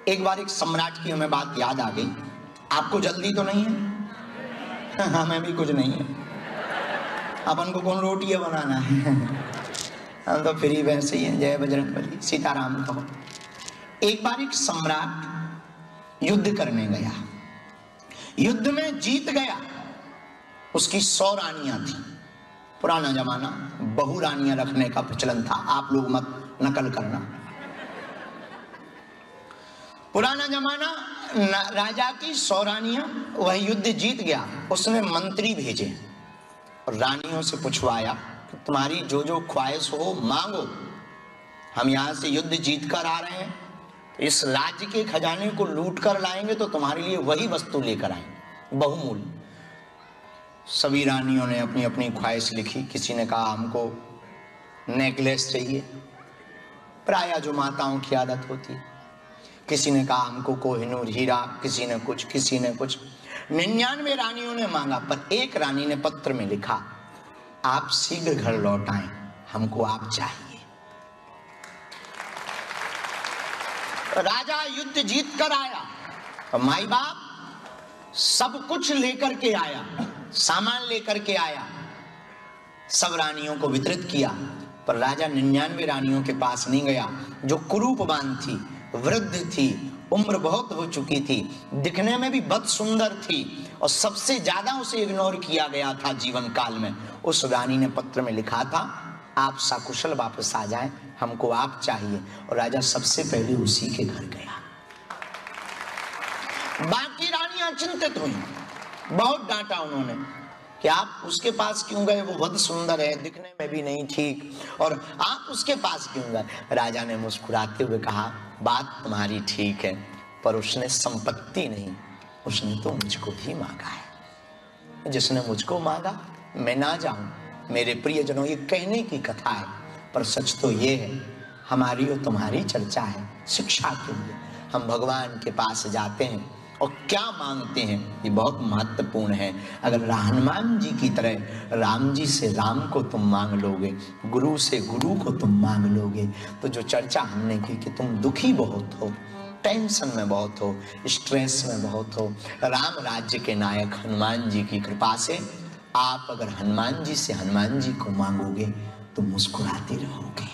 एक बार एक सम्राट की हमें बात याद आ गई। आपको जल्दी तो नहीं है? हमें भी कुछ नहीं है, अपन को कौन रोटियां बनाना है। हम तो फ्री वैसे ही हैं। जय बजरंगबली, सीताराम कहो। एक बार एक सम्राट युद्ध करने गया, युद्ध में जीत गया। उसकी 100 रानियां थी। पुराना जमाना, बहु रानियां रखने का प्रचलन था, आप लोग मत नकल करना। पुराना जमाना, राजा की 100 रानियां, वह युद्ध जीत गया। उसने मंत्री भेजे और रानियों से पूछवाया कि तुम्हारी जो जो ख्वाहिश हो मांगो, हम यहां से युद्ध जीत कर आ रहे हैं, इस राज्य के खजाने को लूट कर लाएंगे तो तुम्हारे लिए वही वस्तु लेकर आएंगे बहुमूल्य। सभी रानियों ने अपनी अपनी ख्वाहिश लिखी। किसी ने कहा हमको नेकलेस चाहिए, प्रायः जो माताओं की आदत होती है। किसी ने कहा हमको कोहिनूर हीरा, किसी ने कुछ, किसी ने कुछ। 99 रानियों ने मांगा, पर एक रानी ने पत्र में लिखा, आप शीघ्र घर लौट आएं, हमको आप चाहिए। राजा युद्ध जीत कर आया, माई बाप सब कुछ लेकर के आया, सामान लेकर के आया, सब रानियों को वितरित किया। पर राजा 99 रानियों के पास नहीं गया। जो कुरूपवान थी, वृद्ध थी, उम्र बहुत हो चुकी थी, दिखने में भी बद सुंदर थी और सबसे ज्यादा उसे इग्नोर किया गया था जीवन काल में, उस रानी ने पत्र में लिखा था, आप सकुशल वापस आ जाएं, हमको आप चाहिए। और राजा सबसे पहले उसी के घर गया। बाकी रानियां चिंतित हुई, बहुत डांटा उन्होंने कि आप उसके पास क्यों गए, वो बहुत सुंदर है, दिखने में भी नहीं ठीक, और आप उसके पास क्यों गए। राजा ने मुस्कुराते हुए कहा, बात तुम्हारी ठीक है, पर उसने संपत्ति नहीं, उसने तो मुझको भी मांगा है। जिसने मुझको मांगा मैं ना जाऊं। मेरे प्रियजनों, ये कहने की कथा है, पर सच तो ये है, हमारी और तुम्हारी चर्चा है शिक्षा के लिए। हम भगवान के पास जाते हैं और क्या मांगते हैं, ये बहुत महत्वपूर्ण है। अगर हनुमान जी की तरह राम जी से राम को तुम मांग लोगे, गुरु से गुरु को तुम मांग लोगे, तो जो चर्चा हमने की कि तुम दुखी बहुत हो, टेंशन में बहुत हो, स्ट्रेस में बहुत हो, राम राज्य के नायक हनुमान जी की कृपा से आप अगर हनुमान जी से हनुमान जी को मांगोगे तो मुस्कुराते रहोगे।